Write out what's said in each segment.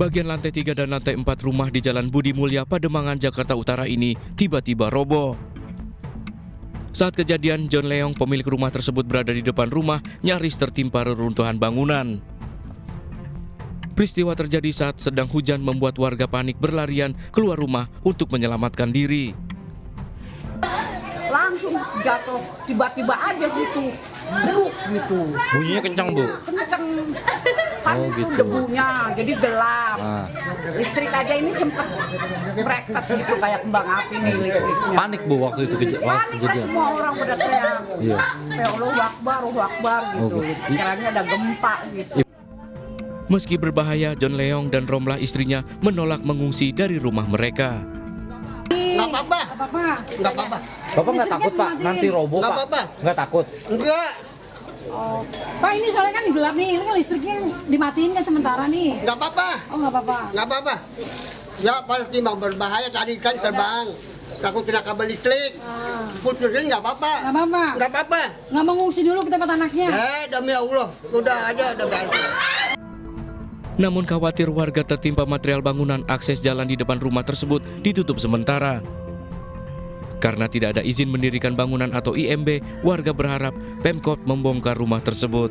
Bagian lantai 3 dan lantai 4 rumah di Jalan Budi Mulya, Pademangan, Jakarta Utara ini tiba-tiba roboh. Saat kejadian, John Leong, pemilik rumah tersebut berada di depan rumah, nyaris tertimpa reruntuhan bangunan. Peristiwa terjadi saat sedang hujan membuat warga panik berlarian keluar rumah untuk menyelamatkan diri. Langsung jatuh, tiba-tiba aja gitu, beluk gitu. Bunyinya kencang, Bu? Kencang, kan gitu. debunya, jadi gelap. Listrik aja ini sempet bereket gitu, kayak kembang api nih listriknya. Panik, Bu, waktu itu Panik lah, kejadian? semua orang pada teriak. Iya. Ya Allahu Akbar gitu. gitu. Kiranya ada gempa gitu. Meski berbahaya, John Leong dan Romlah istrinya menolak mengungsi dari rumah mereka. Nggak apa-apa. Nggak apa-apa. Bapak nggak takut, Pak? Nanti roboh, Nggak Pak? apa-apa. Nggak takut? Enggak. Oh. Pak, ini soalnya kan gelap nih, ini kan listriknya dimatiin kan sementara nih. Nggak apa-apa. Oh, nggak apa-apa. Nggak apa-apa. Ya pasti mau berbahaya, tadi kan terbang. Takut kena kabel listrik. Putusin nggak apa-apa. Nggak apa-apa. Nggak apa-apa. Nggak mengungsi dulu ke tempat anaknya. Demi Allah. Udah aja, udah ganti. Namun khawatir warga tertimpa material bangunan, akses jalan di depan rumah tersebut ditutup sementara. Karena tidak ada izin mendirikan bangunan atau IMB, warga berharap Pemkot membongkar rumah tersebut.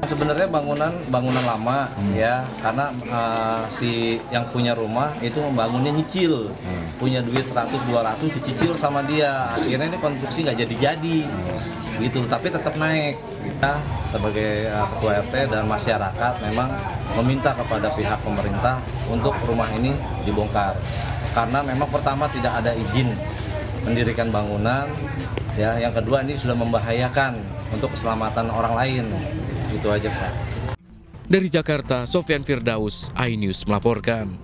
Sebenarnya bangunan lama ya, karena si yang punya rumah itu membangunnya nyicil, punya duit 100-200 dicicil sama dia, akhirnya ini konstruksi nggak jadi-jadi gitu, tapi tetap naik. Kita sebagai ketua RT dan masyarakat memang meminta kepada pihak pemerintah untuk rumah ini dibongkar, karena memang pertama tidak ada izin mendirikan bangunan, ya, yang kedua ini sudah membahayakan untuk keselamatan orang lain. Itu aja, Pak. Dari Jakarta, Sofyan Firdaus, iNews melaporkan.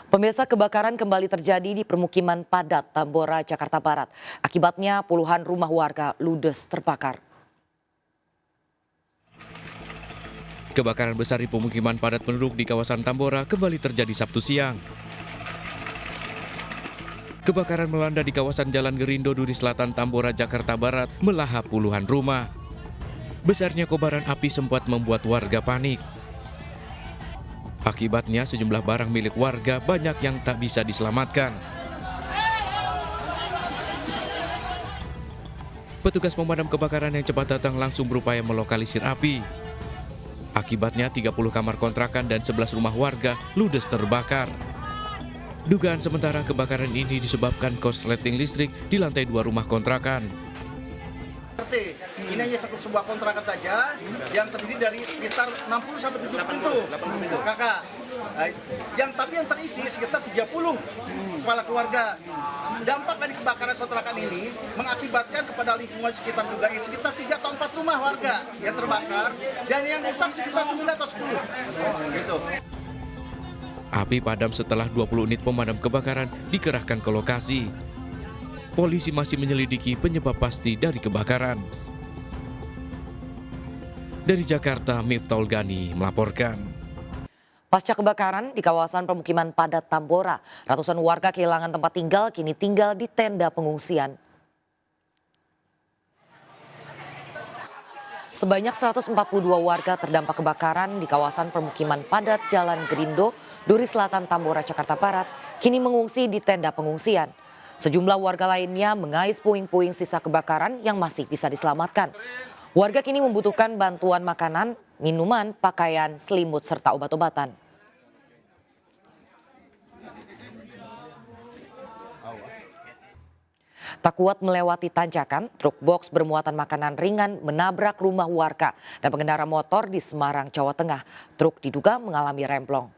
Pemirsa, kebakaran kembali terjadi di permukiman padat Tambora, Jakarta Barat. Akibatnya puluhan rumah warga ludes terbakar. Kebakaran besar di pemukiman padat penduduk di kawasan Tambora kembali terjadi Sabtu siang. Kebakaran melanda di kawasan Jalan Gerindo, Duri Selatan, Tambora, Jakarta Barat, melahap puluhan rumah. Besarnya kobaran api sempat membuat warga panik. Akibatnya sejumlah barang milik warga banyak yang tak bisa diselamatkan. Petugas pemadam kebakaran yang cepat datang langsung berupaya melokalisir api. Akibatnya 30 kamar kontrakan dan 11 rumah warga ludes terbakar. Dugaan sementara kebakaran ini disebabkan korsleting listrik di lantai 2 rumah kontrakan. Ini hanya sebuah kontrakan saja yang terdiri dari sekitar 60 sampai 70 pintu. Kakak. Tapi yang terisi sekitar 30 kepala keluarga. Dampak dari kebakaran kontrakan ini mengakibatkan kepada lingkungan sekitar juga sekitar 3 atau 4 rumah warga yang terbakar dan yang rusak sekitar 9 atau 10. Gitu. Api padam setelah 20 unit pemadam kebakaran dikerahkan ke lokasi. Polisi masih menyelidiki penyebab pasti dari kebakaran. Dari Jakarta, Miftahul Gani melaporkan. Pasca kebakaran di kawasan permukiman padat Tambora, ratusan warga kehilangan tempat tinggal, kini tinggal di tenda pengungsian. Sebanyak 142 warga terdampak kebakaran di kawasan permukiman padat Jalan Gerindo, Duri Selatan, Tambora, Jakarta Barat, kini mengungsi di tenda pengungsian. Sejumlah warga lainnya mengais puing-puing sisa kebakaran yang masih bisa diselamatkan. Warga kini membutuhkan bantuan makanan, minuman, pakaian, selimut, serta obat-obatan. Tak kuat melewati tanjakan, truk box bermuatan makanan ringan menabrak rumah warga dan pengendara motor di Semarang, Jawa Tengah. Truk diduga mengalami remblong.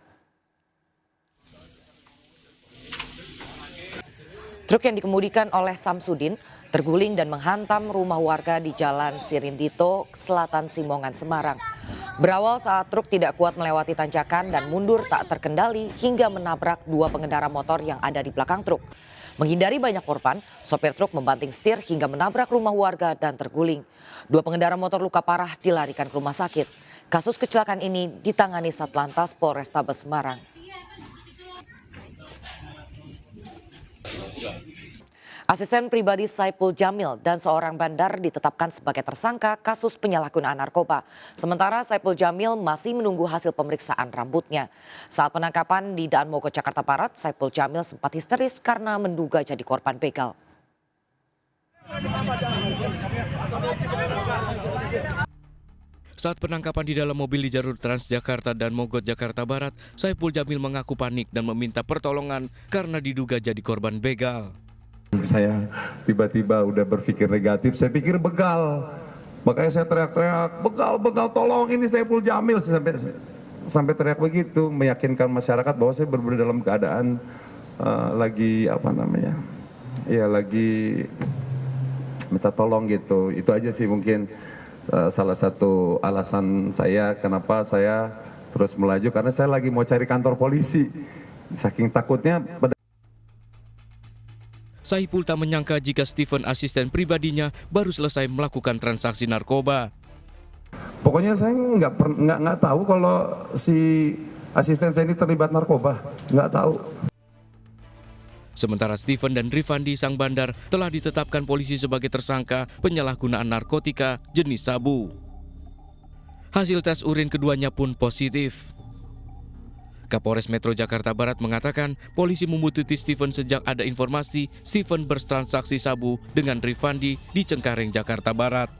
Truk yang dikemudikan oleh Samsudin terguling dan menghantam rumah warga di Jalan Sirindito, Selatan Simongan, Semarang. Berawal saat truk tidak kuat melewati tanjakan dan mundur tak terkendali hingga menabrak 2 pengendara motor yang ada di belakang truk. Menghindari banyak korban, sopir truk membanting setir hingga menabrak rumah warga dan terguling. 2 pengendara motor luka parah dilarikan ke rumah sakit. Kasus kecelakaan ini ditangani Satlantas Polrestabes Semarang. Asisten pribadi Saipul Jamil dan seorang bandar ditetapkan sebagai tersangka kasus penyalahgunaan narkoba. Sementara Saipul Jamil masih menunggu hasil pemeriksaan rambutnya. Saat penangkapan di Daan Mogot, Jakarta Barat, Saipul Jamil sempat histeris karena menduga jadi korban begal. Saat penangkapan di dalam mobil di jalur Transjakarta dan Mogot, Jakarta Barat, Saipul Jamil mengaku panik dan meminta pertolongan karena diduga jadi korban begal. Saya tiba-tiba udah berpikir negatif, saya pikir begal. Makanya saya teriak-teriak, begal, tolong ini Saipul Jamil. Sampai teriak begitu, meyakinkan masyarakat bahwa saya benar-benar dalam keadaan lagi minta tolong gitu. Itu aja sih mungkin salah satu alasan saya kenapa saya terus melaju, karena saya lagi mau cari kantor polisi. Saking takutnya. Saipul tak menyangka jika Stephen, asisten pribadinya, baru selesai melakukan transaksi narkoba. Pokoknya saya nggak tahu kalau si asisten saya ini terlibat narkoba, nggak tahu. Sementara Stephen dan Rifandi, sang bandar, telah ditetapkan polisi sebagai tersangka penyalahgunaan narkotika jenis sabu. Hasil tes urin keduanya pun positif. Kapolres Metro Jakarta Barat mengatakan polisi membuntuti Stephen sejak ada informasi Stephen bertransaksi sabu dengan Rifandi di Cengkareng, Jakarta Barat.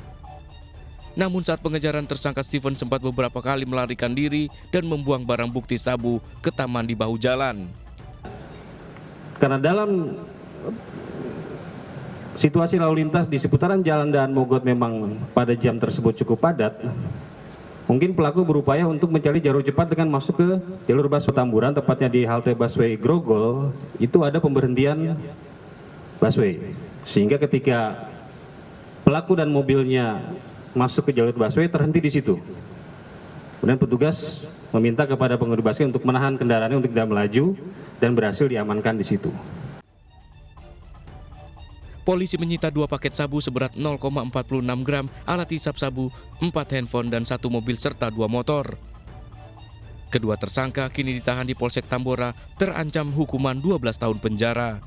Namun saat pengejaran, tersangka Stephen sempat beberapa kali melarikan diri dan membuang barang bukti sabu ke taman di bahu jalan. Karena dalam situasi lalu lintas di seputaran Jalan Daan Mogot memang pada jam tersebut cukup padat, mungkin pelaku berupaya untuk mencari jalur cepat dengan masuk ke jalur busway Tamburan, tepatnya di halte busway Grogol. Itu ada pemberhentian busway, sehingga ketika pelaku dan mobilnya masuk ke jalur busway terhenti di situ. Kemudian petugas meminta kepada pengemudi busway untuk menahan kendaraannya untuk tidak melaju dan berhasil diamankan di situ. Polisi menyita 2 paket sabu seberat 0,46 gram, alat hisap sabu, 4 handphone dan 1 mobil serta 2 motor. Kedua tersangka kini ditahan di Polsek Tambora, terancam hukuman 12 tahun penjara.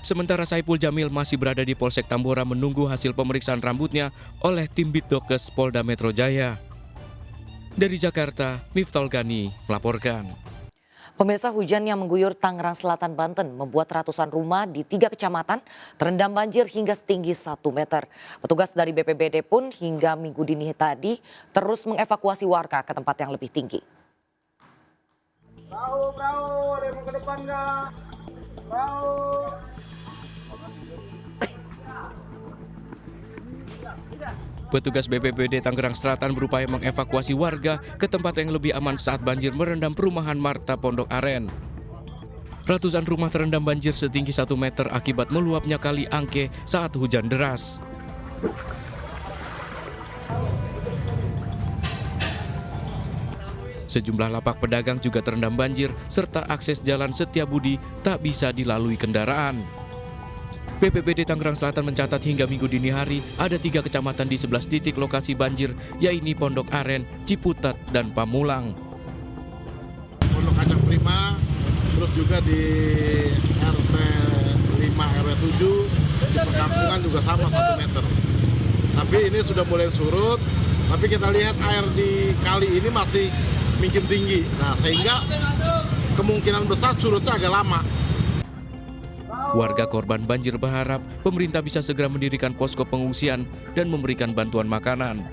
Sementara Saipul Jamil masih berada di Polsek Tambora menunggu hasil pemeriksaan rambutnya oleh tim Bitdokes Polda Metro Jaya. Dari Jakarta, Miftol Gani melaporkan. Pemirsa, hujan yang mengguyur Tangerang Selatan, Banten membuat ratusan rumah di 3 kecamatan terendam banjir hingga setinggi 1 meter. Petugas dari BPBD pun hingga minggu dini tadi terus mengevakuasi warga ke tempat yang lebih tinggi. Ada yang mau ke depan nggak? Petugas BPBD Tangerang Selatan berupaya mengevakuasi warga ke tempat yang lebih aman saat banjir merendam perumahan Marta Pondok Aren. Ratusan rumah terendam banjir setinggi 1 meter akibat meluapnya Kali Angke saat hujan deras. Sejumlah lapak pedagang juga terendam banjir serta akses jalan Setiabudi tak bisa dilalui kendaraan. BPBD Tangerang Selatan mencatat hingga minggu dini hari ada 3 kecamatan di 11 titik lokasi banjir, yaitu Pondok Aren, Ciputat, dan Pamulang. Pondok Kacang Prima, terus juga di RT 5 RW 7, di perkampungan juga sama 1 meter. Tapi ini sudah mulai surut, tapi kita lihat air di kali ini masih makin tinggi. Nah, sehingga kemungkinan besar surutnya agak lama. Warga korban banjir berharap pemerintah bisa segera mendirikan posko pengungsian dan memberikan bantuan makanan.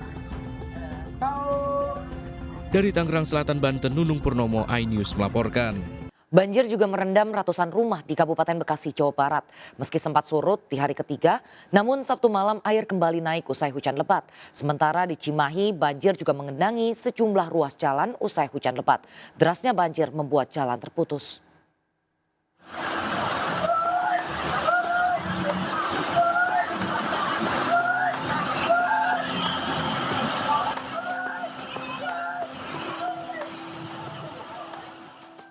Dari Tangerang Selatan, Banten, Nunung Purnomo, iNews melaporkan. Banjir juga merendam ratusan rumah di Kabupaten Bekasi, Jawa Barat. Meski sempat surut di hari ketiga, namun Sabtu malam air kembali naik usai hujan lebat. Sementara di Cimahi, banjir juga mengendangi sejumlah ruas jalan usai hujan lebat. Derasnya banjir membuat jalan terputus.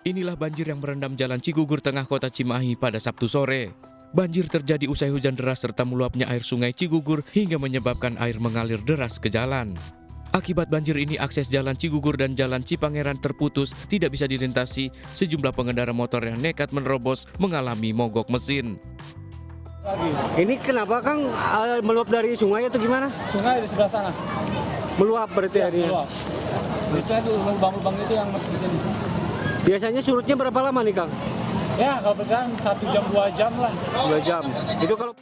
Inilah banjir yang merendam Jalan Cigugur Tengah Kota Cimahi pada Sabtu sore. Banjir terjadi usai hujan deras serta meluapnya air sungai Cigugur hingga menyebabkan air mengalir deras ke jalan. Akibat banjir ini, akses Jalan Cigugur dan Jalan Cipangeran terputus, tidak bisa dilintasi. Sejumlah pengendara motor yang nekat menerobos mengalami mogok mesin. Ini kenapa Kang meluap dari sungai atau gimana? Sungai di sebelah sana. Meluap berarti Ya, airnya? meluap. Itu lubang-lubang itu yang masuk di sini. Biasanya surutnya berapa lama nih Kang? Ya kalau berjalan 1 jam 2 jam lah. 2 jam. Itu kalau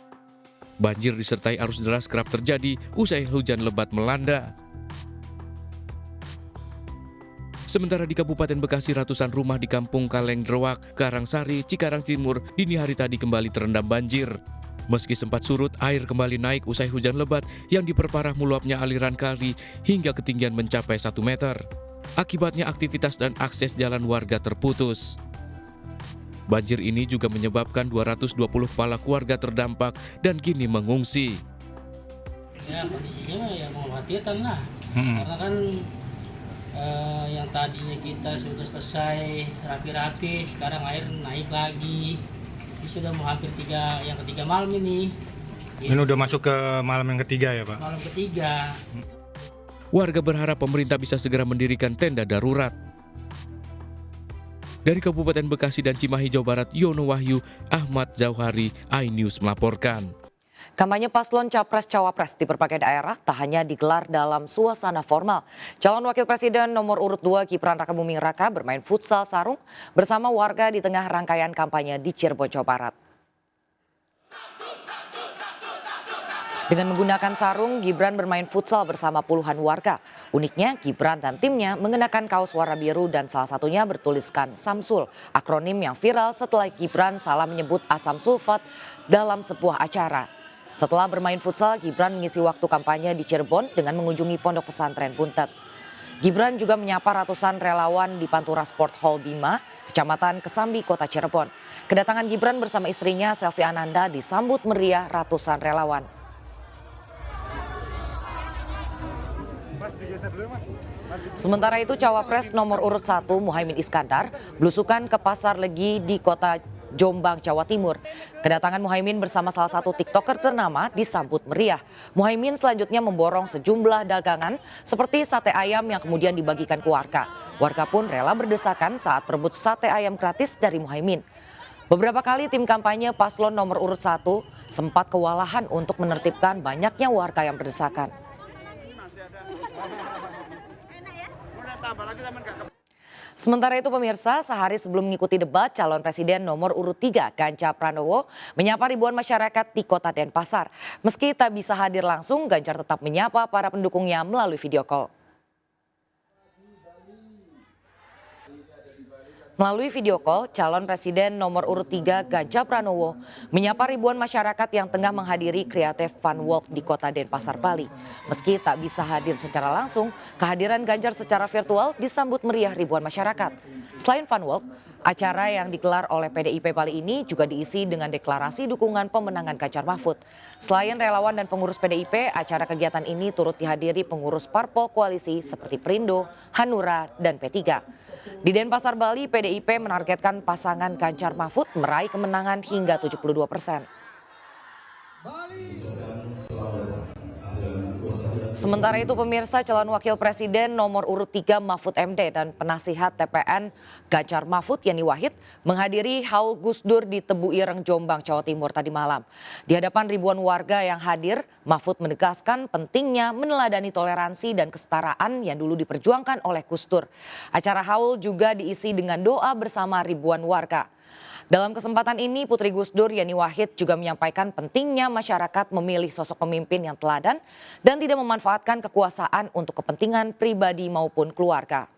Banjir disertai arus deras kerap terjadi usai hujan lebat melanda. Sementara di Kabupaten Bekasi, ratusan rumah di Kampung Kaleng Drowak, Karangsari, Cikarang Timur dini hari tadi kembali terendam banjir. Meski sempat surut, air kembali naik usai hujan lebat yang diperparah meluapnya aliran kali hingga ketinggian mencapai 1 meter. Akibatnya aktivitas dan akses jalan warga terputus. Banjir ini juga menyebabkan 220 kepala keluarga terdampak dan kini mengungsi. Ya kondisinya ya mengkhawatirkan lah, karena kan yang tadinya kita sudah selesai rapi-rapi, sekarang air naik lagi. Ini sudah mau hampir yang ketiga malam ini. Ini udah masuk ke malam yang ketiga ya Pak? Malam ketiga. Warga berharap pemerintah bisa segera mendirikan tenda darurat. Dari Kabupaten Bekasi dan Cimahi, Jawa Barat, Yono Wahyu, Ahmad Zauhari, iNews melaporkan. Kampanye paslon Capres-Cawapres di berbagai daerah tak hanya digelar dalam suasana formal. Calon Wakil Presiden nomor urut 2 Gibran Rakabuming Raka bermain futsal sarung bersama warga di tengah rangkaian kampanye di Cirebon, Jawa Barat. Dengan menggunakan sarung, Gibran bermain futsal bersama puluhan warga. Uniknya, Gibran dan timnya mengenakan kaos warna biru dan salah satunya bertuliskan Samsul, akronim yang viral setelah Gibran salah menyebut asam sulfat dalam sebuah acara. Setelah bermain futsal, Gibran mengisi waktu kampanye di Cirebon dengan mengunjungi Pondok Pesantren Buntet. Gibran juga menyapa ratusan relawan di Pantura Sport Hall Bima, Kecamatan Kesambi, Kota Cirebon. Kedatangan Gibran bersama istrinya Selvi Ananda disambut meriah ratusan relawan. Sementara itu, Cawapres nomor urut 1 Muhaimin Iskandar belusukan ke Pasar Legi di Kota Jombang, Jawa Timur. Kedatangan Muhaimin bersama salah satu TikToker ternama disambut meriah. Muhaimin selanjutnya memborong sejumlah dagangan seperti sate ayam yang kemudian dibagikan ke warga. Warga pun rela berdesakan saat berebut sate ayam gratis dari Muhaimin. Beberapa kali tim kampanye paslon nomor urut 1 sempat kewalahan untuk menertibkan banyaknya warga yang berdesakan. Sementara itu pemirsa, sehari sebelum mengikuti debat, calon presiden nomor urut 3 Ganjar Pranowo menyapa ribuan masyarakat di kota Denpasar. Meski tak bisa hadir langsung, Ganjar tetap menyapa para pendukungnya melalui video call. Melalui video call, calon presiden nomor urut 3 Ganjar Pranowo menyapa ribuan masyarakat yang tengah menghadiri Creative Fun Walk di kota Denpasar, Bali. Meski tak bisa hadir secara langsung, kehadiran Ganjar secara virtual disambut meriah ribuan masyarakat. Selain Fun Walk, acara yang digelar oleh PDIP Bali ini juga diisi dengan deklarasi dukungan pemenangan Ganjar Mahfud. Selain relawan dan pengurus PDIP, acara kegiatan ini turut dihadiri pengurus parpol koalisi seperti Perindo, Hanura, dan P3. Di Denpasar, Bali, PDIP menargetkan pasangan Ganjar Mahfud meraih kemenangan hingga 72%. Sementara itu pemirsa, calon wakil presiden nomor urut 3 Mahfud MD dan penasihat TPN Ganjar Mahfud Yeni Wahid menghadiri haul Gus Dur di Tebu Ireng, Jombang, Jawa Timur tadi malam. Di hadapan ribuan warga yang hadir, Mahfud menegaskan pentingnya meneladani toleransi dan kesetaraan yang dulu diperjuangkan oleh Gus Dur. Acara haul juga diisi dengan doa bersama ribuan warga. Dalam kesempatan ini, Putri Gus Dur Yeni Wahid juga menyampaikan pentingnya masyarakat memilih sosok pemimpin yang teladan dan tidak memanfaatkan kekuasaan untuk kepentingan pribadi maupun keluarga.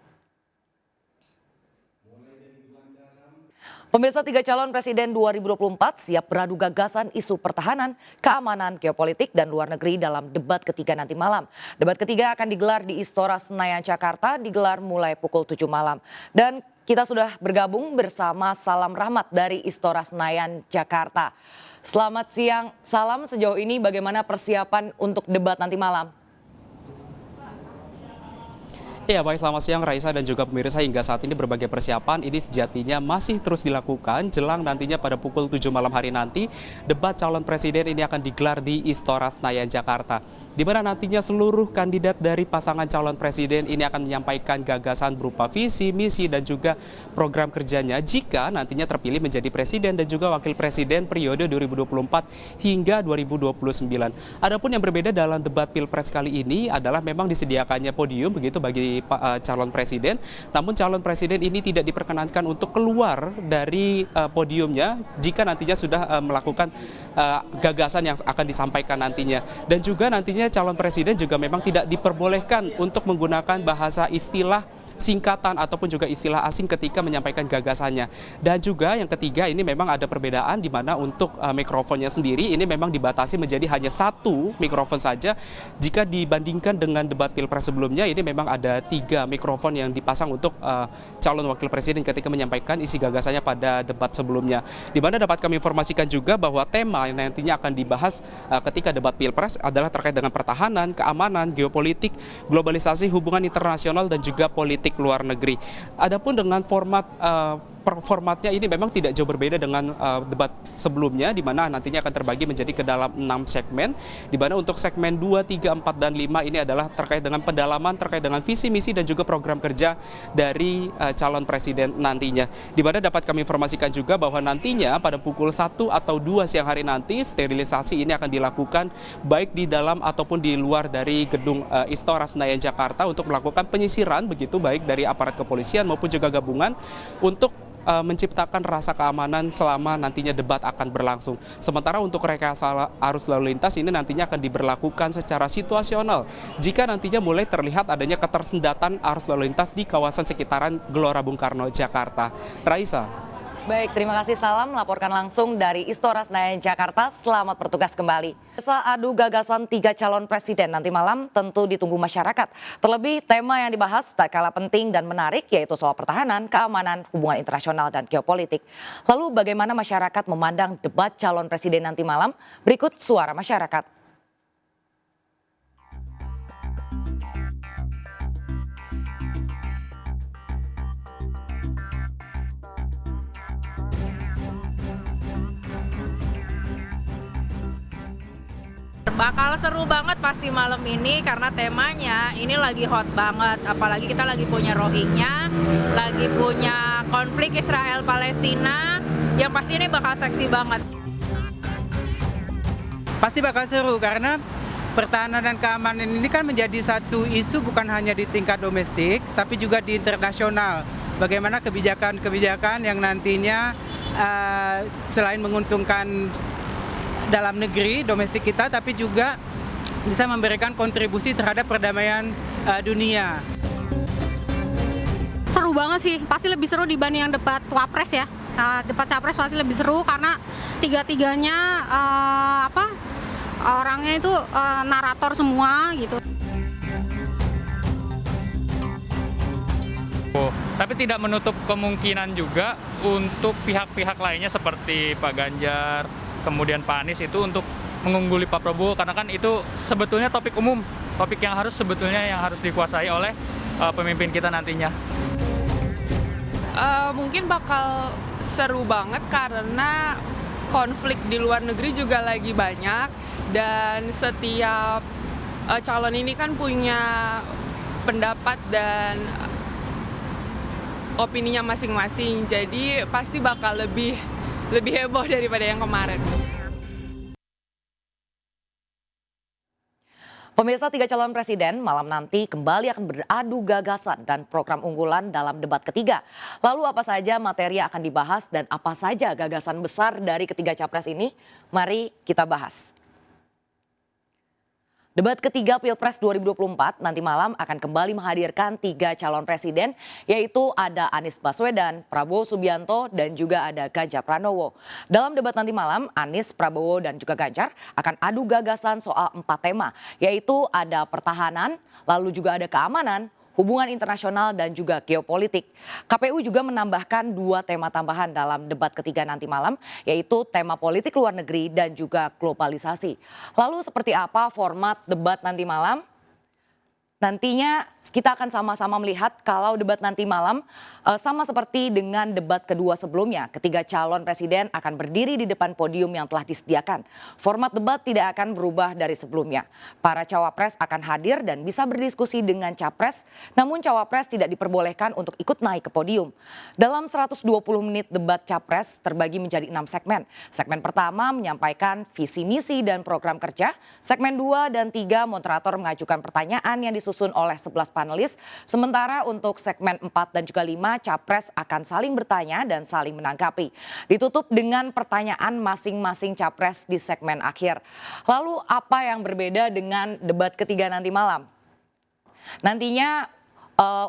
Pemirsa, 3 calon presiden 2024 siap beradu gagasan isu pertahanan, keamanan, geopolitik, dan luar negeri dalam debat ketiga nanti malam. Debat ketiga akan digelar di Istora Senayan, Jakarta, digelar mulai pukul 7 malam. Dan kita sudah bergabung bersama Salam Rahmat dari Istora Senayan, Jakarta. Selamat siang, Salam. Sejauh ini bagaimana persiapan untuk debat nanti malam? Ya, baik, selamat siang Raisa dan juga pemirsa. Hingga saat ini berbagai persiapan ini sejatinya masih terus dilakukan jelang nantinya pada pukul 7 malam hari nanti debat calon presiden ini akan digelar di Istora Senayan, Jakarta. Di mana nantinya seluruh kandidat dari pasangan calon presiden ini akan menyampaikan gagasan berupa visi, misi, dan juga program kerjanya jika nantinya terpilih menjadi presiden dan juga wakil presiden periode 2024 hingga 2029. Adapun yang berbeda dalam debat Pilpres kali ini adalah memang disediakannya podium begitu bagi calon presiden, namun calon presiden ini tidak diperkenankan untuk keluar dari podiumnya jika nantinya sudah melakukan gagasan yang akan disampaikan nantinya. Dan juga nantinya calon presiden juga memang tidak diperbolehkan untuk menggunakan bahasa istilah singkatan ataupun juga istilah asing ketika menyampaikan gagasannya. Dan juga yang ketiga ini memang ada perbedaan di mana untuk mikrofonnya sendiri ini memang dibatasi menjadi hanya satu mikrofon saja. Jika dibandingkan dengan debat Pilpres sebelumnya ini memang ada 3 mikrofon yang dipasang untuk calon wakil presiden ketika menyampaikan isi gagasannya pada debat sebelumnya. Di mana dapat kami informasikan juga bahwa tema yang nantinya akan dibahas ketika debat Pilpres adalah terkait dengan pertahanan, keamanan, geopolitik, globalisasi, hubungan internasional dan juga politik luar negeri. Adapun dengan formatnya ini memang tidak jauh berbeda dengan debat sebelumnya, di mana nantinya akan terbagi menjadi ke dalam 6 segmen, di mana untuk segmen 2, 3, 4, dan 5 ini adalah terkait dengan pendalaman, terkait dengan visi, misi, dan juga program kerja dari calon presiden nantinya. Di mana dapat kami informasikan juga bahwa nantinya pada pukul 1 atau 2 siang hari nanti, sterilisasi ini akan dilakukan baik di dalam ataupun di luar dari gedung Istora Senayan, Jakarta untuk melakukan penyisiran begitu baik dari aparat kepolisian maupun juga gabungan untuk menciptakan rasa keamanan selama nantinya debat akan berlangsung. Sementara untuk rekayasa arus lalu lintas ini nantinya akan diberlakukan secara situasional jika nantinya mulai terlihat adanya ketersendatan arus lalu lintas di kawasan sekitaran Gelora Bung Karno, Jakarta. Raisa. Baik, terima kasih Salam melaporkan langsung dari Istora Senayan, Jakarta. Selamat bertugas kembali. Adu gagasan 3 calon presiden nanti malam tentu ditunggu masyarakat. Terlebih tema yang dibahas tak kalah penting dan menarik yaitu soal pertahanan, keamanan, hubungan internasional dan geopolitik. Lalu bagaimana masyarakat memandang debat calon presiden nanti malam? Berikut suara masyarakat. Bakal seru banget pasti malam ini karena temanya ini lagi hot banget. Apalagi kita lagi punya Rohingya, lagi punya konflik Israel-Palestina, yang pasti ini bakal seksi banget. Pasti bakal seru karena pertahanan dan keamanan ini kan menjadi satu isu bukan hanya di tingkat domestik tapi juga di internasional. Bagaimana kebijakan-kebijakan yang nantinya selain menguntungkan dalam negeri, domestik kita, tapi juga bisa memberikan kontribusi terhadap perdamaian dunia. Seru banget sih, pasti lebih seru dibanding yang debat Wapres ya. Debat Capres pasti lebih seru karena tiga-tiganya orangnya itu narator semua gitu. Tapi tidak menutup kemungkinan juga untuk pihak-pihak lainnya seperti Pak Ganjar, kemudian Pak Anies itu untuk mengungguli Pak Prabowo karena kan itu sebetulnya topik umum, topik yang harus dikuasai oleh pemimpin kita nantinya. Mungkin bakal seru banget karena konflik di luar negeri juga lagi banyak dan setiap calon ini kan punya pendapat dan opininya masing-masing, jadi pasti bakal lebih heboh daripada yang kemarin. Pemirsa, 3 calon presiden malam nanti kembali akan beradu gagasan dan program unggulan dalam debat ketiga. Lalu apa saja materi yang akan dibahas dan apa saja gagasan besar dari ketiga capres ini? Mari kita bahas. Debat ketiga Pilpres 2024 nanti malam akan kembali menghadirkan 3 calon presiden, yaitu ada Anies Baswedan, Prabowo Subianto, dan juga ada Ganjar Pranowo. Dalam debat nanti malam, Anies, Prabowo, dan juga Ganjar akan adu gagasan soal 4 tema, yaitu ada pertahanan, lalu juga ada keamanan, hubungan internasional dan juga geopolitik. KPU juga menambahkan 2 tema tambahan dalam debat ketiga nanti malam, yaitu tema politik luar negeri dan juga globalisasi. Lalu seperti apa format debat nanti malam? Nantinya kita akan sama-sama melihat kalau debat nanti malam sama seperti dengan debat kedua sebelumnya. Ketiga calon presiden akan berdiri di depan podium yang telah disediakan. Format debat tidak akan berubah dari sebelumnya. Para cawapres akan hadir dan bisa berdiskusi dengan capres, namun cawapres tidak diperbolehkan untuk ikut naik ke podium. Dalam 120 menit debat capres terbagi menjadi 6 segmen. Segmen pertama menyampaikan visi misi dan program kerja. Segmen 2 dan 3 moderator mengajukan pertanyaan yang disusun oleh 11 panelis. Sementara untuk segmen 4 dan juga 5, capres akan saling bertanya dan saling menanggapi. Ditutup dengan pertanyaan masing-masing capres di segmen akhir. Lalu apa yang berbeda dengan debat ketiga nanti malam? Nantinya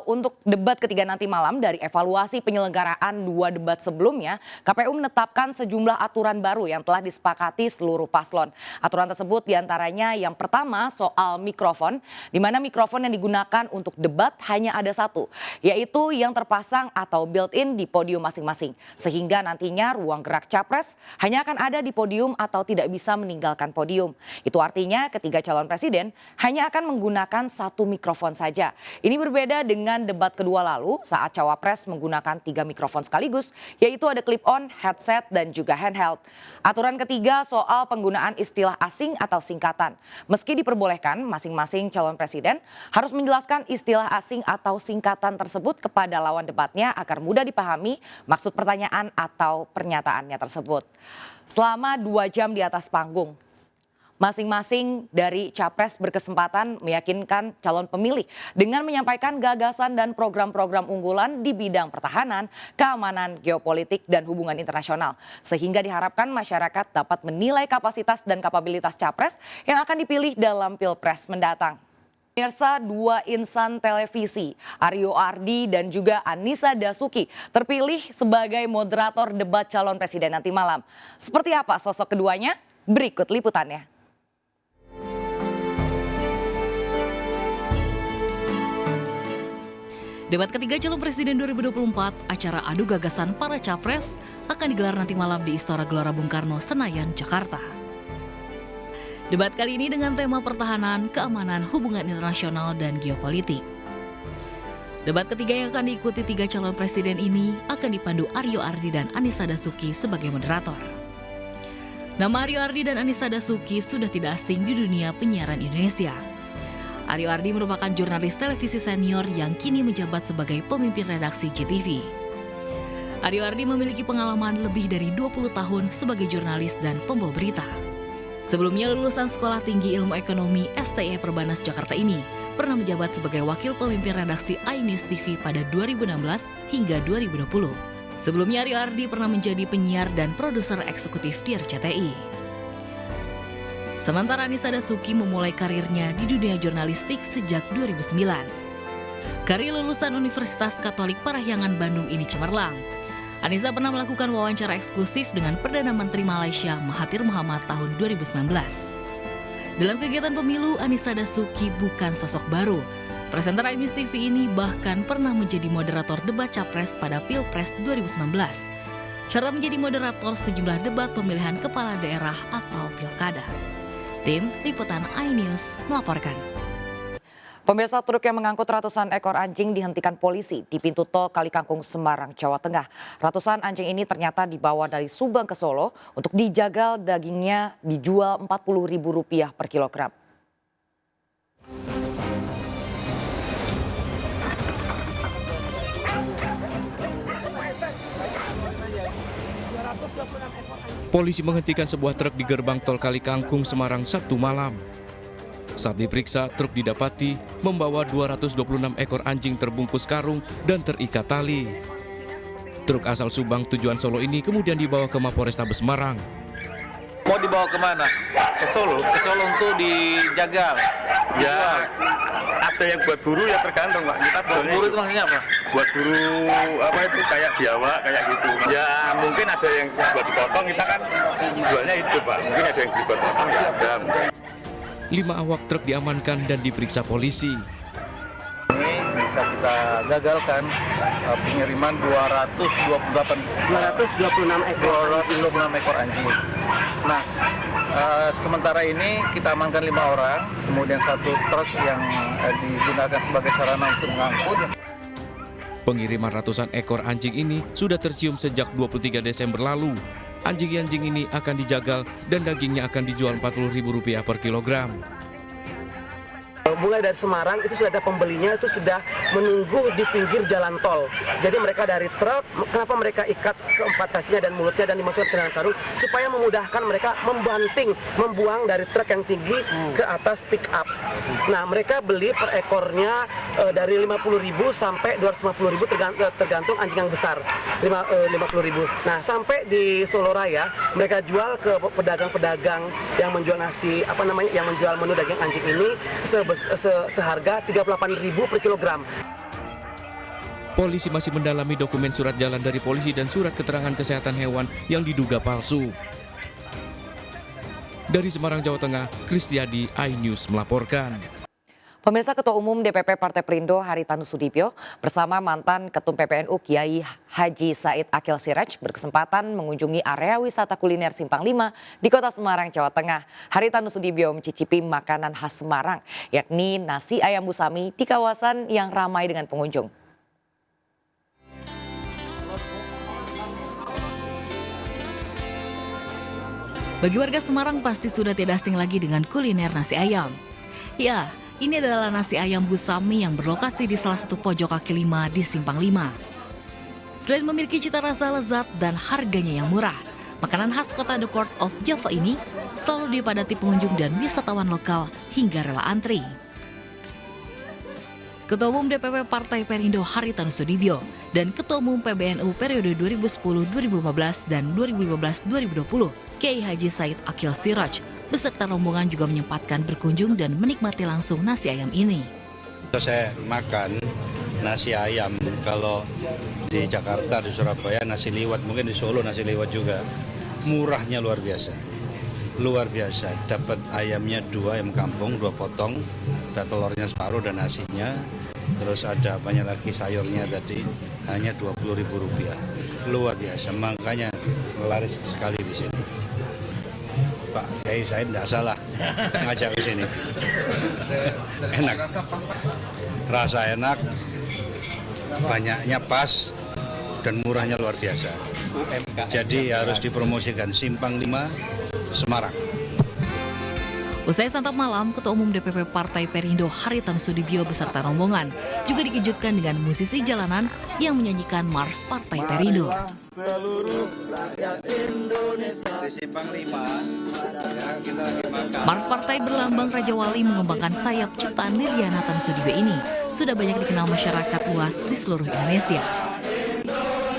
untuk debat ketiga nanti malam dari evaluasi penyelenggaraan 2 debat sebelumnya, KPU menetapkan sejumlah aturan baru yang telah disepakati seluruh paslon. Aturan tersebut diantaranya yang pertama soal mikrofon, di mana mikrofon yang digunakan untuk debat hanya ada satu, yaitu yang terpasang atau built-in di podium masing-masing. Sehingga nantinya ruang gerak capres hanya akan ada di podium atau tidak bisa meninggalkan podium. Itu artinya ketiga calon presiden hanya akan menggunakan satu mikrofon saja. Ini berbeda dengan debat kedua lalu saat cawapres menggunakan 3 mikrofon sekaligus, yaitu ada clip-on, headset, dan juga handheld. Aturan ketiga soal penggunaan istilah asing atau singkatan. Meski diperbolehkan, masing-masing calon presiden harus menjelaskan istilah asing atau singkatan tersebut kepada lawan debatnya agar mudah dipahami maksud pertanyaan atau pernyataannya tersebut. Selama 2 jam di atas panggung, masing-masing dari capres berkesempatan meyakinkan calon pemilih dengan menyampaikan gagasan dan program-program unggulan di bidang pertahanan, keamanan, geopolitik, dan hubungan internasional. Sehingga diharapkan masyarakat dapat menilai kapasitas dan kapabilitas capres yang akan dipilih dalam Pilpres mendatang. Pemirsa, 2 insan televisi, Aryo Ardi dan juga Anissa Dasuki, terpilih sebagai moderator debat calon presiden nanti malam. Seperti apa sosok keduanya? Berikut liputannya. Debat ketiga calon presiden 2024, acara adu gagasan para capres akan digelar nanti malam di Istora Gelora Bung Karno, Senayan, Jakarta. Debat kali ini dengan tema pertahanan, keamanan, hubungan internasional, dan geopolitik. Debat ketiga yang akan diikuti 3 calon presiden ini akan dipandu Aryo Ardi dan Anissa Dasuki sebagai moderator. Nama Aryo Ardi dan Anissa Dasuki sudah tidak asing di dunia penyiaran Indonesia. Aryo Ardi merupakan jurnalis televisi senior yang kini menjabat sebagai pemimpin redaksi JTV. Aryo Ardi memiliki pengalaman lebih dari 20 tahun sebagai jurnalis dan pembawa berita. Sebelumnya lulusan Sekolah Tinggi Ilmu Ekonomi STE Perbanas Jakarta ini pernah menjabat sebagai wakil pemimpin redaksi iNews TV pada 2016 hingga 2020. Sebelumnya Aryo Ardi pernah menjadi penyiar dan produser eksekutif di RCTI. Sementara Anissa Dasuki memulai karirnya di dunia jurnalistik sejak 2009. Karir lulusan Universitas Katolik Parahyangan Bandung ini cemerlang. Anissa pernah melakukan wawancara eksklusif dengan Perdana Menteri Malaysia Mahathir Mohamad tahun 2019. Dalam kegiatan pemilu, Anissa Dasuki bukan sosok baru. Presenter iNews TV ini bahkan pernah menjadi moderator debat capres pada Pilpres 2019, serta menjadi moderator sejumlah debat pemilihan kepala daerah atau pilkada. Tim Liputan iNews melaporkan. Pemirsa, truk yang mengangkut ratusan ekor anjing dihentikan polisi di pintu tol Kalikangkung, Semarang, Jawa Tengah. Ratusan anjing ini ternyata dibawa dari Subang ke Solo untuk dijagal, dagingnya dijual Rp40.000 per kilogram. Polisi menghentikan sebuah truk di gerbang tol Kalikangkung, Semarang, Sabtu malam. Saat diperiksa, truk didapati membawa 226 ekor anjing terbungkus karung dan terikat tali. Truk asal Subang tujuan Solo ini kemudian dibawa ke Mapolrestabes Semarang. Mau dibawa kemana? Ke Solo. Ke Solo untuk dijagal. Ya, ada yang buat buru ya tergantung Pak. Kita buat buru itu maksudnya apa? Buat buru apa itu kayak biawak kayak gitu. Ya mungkin ada yang buat dipotong, kita kan jualnya itu Pak. Mungkin ada yang dibuat potong ya ada. 5 awak truk diamankan dan diperiksa polisi. Ini bisa kita gagalkan pengiriman 226 ekor anjing. Nah, Sementara ini kita amankan 5 orang, kemudian 1 truk yang digunakan sebagai sarana untuk mengangkut. Pengiriman ratusan ekor anjing ini sudah tercium sejak 23 Desember lalu. Anjing-anjing ini akan dijagal dan dagingnya akan dijual Rp40.000 per kilogram. Mulai dari Semarang itu sudah ada pembelinya, itu sudah menunggu di pinggir jalan tol. Jadi mereka dari truk, kenapa mereka ikat keempat kakinya dan mulutnya dan dimasukkan ke dalam karung supaya memudahkan mereka membanting, membuang dari truk yang tinggi ke atas pick up. Nah, mereka beli per ekornya dari 50.000 sampai 250.000 tergantung anjing yang besar. 50.000. Nah, sampai di Solo Raya mereka jual ke pedagang-pedagang yang menjual yang menjual menu daging anjing ini seharga Rp38.000 per kilogram. Polisi masih mendalami dokumen surat jalan dari polisi dan surat keterangan kesehatan hewan yang diduga palsu. Dari Semarang, Jawa Tengah, Kristiadi, iNews melaporkan. Pemirsa, Ketua Umum DPP Partai Perindo Haritanu Sudibyo bersama mantan Ketum PPNU Kiai Haji Said Akil Siraj berkesempatan mengunjungi area wisata kuliner Simpang 5 di Kota Semarang, Jawa Tengah. Haritanu Sudibyo mencicipi makanan khas Semarang, yakni nasi ayam busami di kawasan yang ramai dengan pengunjung. Bagi warga Semarang pasti sudah tidak asing lagi dengan kuliner nasi ayam. Ya, ini adalah nasi ayam busami yang berlokasi di salah satu pojok kaki 5 di Simpang 5. Selain memiliki cita rasa lezat dan harganya yang murah, makanan khas kota The Port of Java ini selalu dipadati pengunjung dan wisatawan lokal hingga rela antri. Ketua Umum DPP Partai Perindo Haritanu Sudibyo dan Ketua Umum PBNU periode 2010-2015 dan 2015-2020 Kiai Haji Said Akil Siraj beserta rombongan juga menyempatkan berkunjung dan menikmati langsung nasi ayam ini. Saya makan nasi ayam, kalau di Jakarta, di Surabaya nasi liwet, mungkin di Solo nasi liwet juga. Murahnya luar biasa. Luar biasa, dapat ayamnya 2 ayam kampung, 2 potong, ada telurnya separuh dan nasinya, terus ada banyak lagi sayurnya tadi, hanya Rp20.000. Luar biasa, makanya laris sekali di sini. Pak Kiai Said tidak salah ngajak ke sini. Enak, rasa enak, banyaknya pas, dan murahnya luar biasa. Jadi harus dipromosikan Simpang 5 Semarang. Usai santap malam, Ketua Umum DPP Partai Perindo Haritanu Sudibyo beserta rombongan juga dikejutkan dengan musisi jalanan yang menyanyikan Mars Partai Perindo. Mars Partai berlambang Raja Wali mengembangkan sayap ciptaan Liliana Tan Sudibyo ini sudah banyak dikenal masyarakat luas di seluruh Indonesia.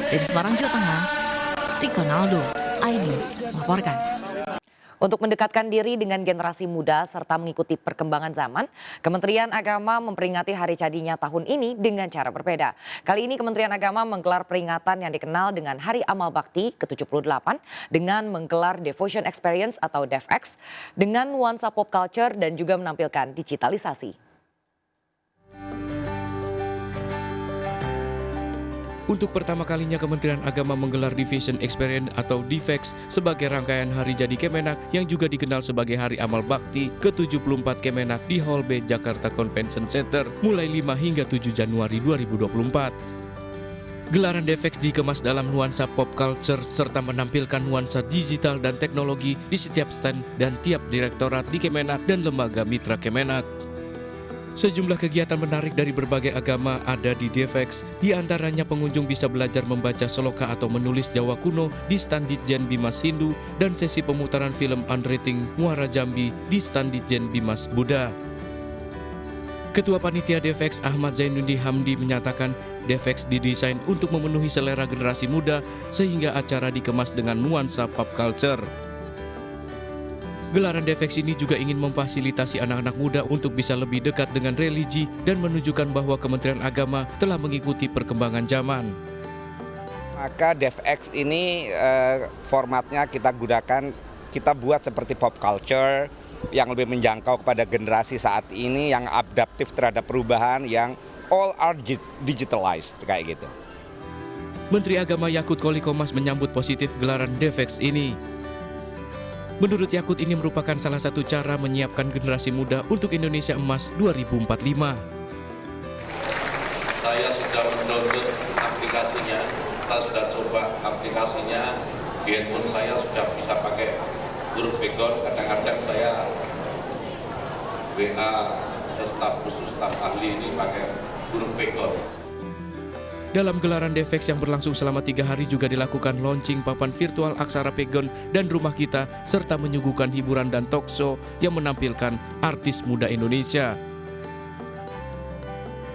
Dari Semarang, Jawa Tengah, Rikonaldo, iNews melaporkan. Untuk mendekatkan diri dengan generasi muda serta mengikuti perkembangan zaman, Kementerian Agama memperingati Hari Cadinya tahun ini dengan cara berbeda. Kali ini Kementerian Agama menggelar peringatan yang dikenal dengan Hari Amal Bakti ke-78 dengan menggelar Devotion Experience atau DevX dengan nuansa pop culture dan juga menampilkan digitalisasi. Untuk pertama kalinya Kementerian Agama menggelar Devotion Experience atau DevX sebagai rangkaian hari jadi Kemenak yang juga dikenal sebagai Hari Amal Bakti ke-74 Kemenak di Hall B Jakarta Convention Center mulai 5 hingga 7 Januari 2024. Gelaran DevX dikemas dalam nuansa pop culture serta menampilkan nuansa digital dan teknologi di setiap stand dan tiap direktorat di Kemenak dan lembaga mitra Kemenak. Sejumlah kegiatan menarik dari berbagai agama ada di DevX, di antaranya pengunjung bisa belajar membaca sloka atau menulis Jawa kuno di stand Ditjen Bimas Hindu dan sesi pemutaran film Unrating Muara Jambi di stand Ditjen Bimas Buddha. Ketua Panitia DevX Ahmad Zainuddin Hamdi menyatakan DevX didesain untuk memenuhi selera generasi muda sehingga acara dikemas dengan nuansa pop culture. Gelaran DevX ini juga ingin memfasilitasi anak-anak muda untuk bisa lebih dekat dengan religi dan menunjukkan bahwa Kementerian Agama telah mengikuti perkembangan zaman. Maka DevX ini formatnya kita buat seperti pop culture yang lebih menjangkau kepada generasi saat ini yang adaptif terhadap perubahan, yang all are digitalized kayak gitu. Menteri Agama Yakut Koli Komas menyambut positif gelaran DevX ini. Menurut Yakut, ini merupakan salah satu cara menyiapkan generasi muda untuk Indonesia Emas 2045. Saya sudah mendownload aplikasinya, kita sudah coba aplikasinya, di handphone saya sudah bisa pakai huruf background. Kadang-kadang saya WA staf khusus, staf ahli ini pakai huruf background. Dalam gelaran Devex yang berlangsung selama 3 hari juga dilakukan launching papan virtual Aksara Pegon dan Rumah Kita, serta menyuguhkan hiburan dan talk show yang menampilkan artis muda Indonesia.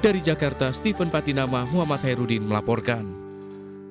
Dari Jakarta, Steven Patinama, Muhammad Hairudin melaporkan.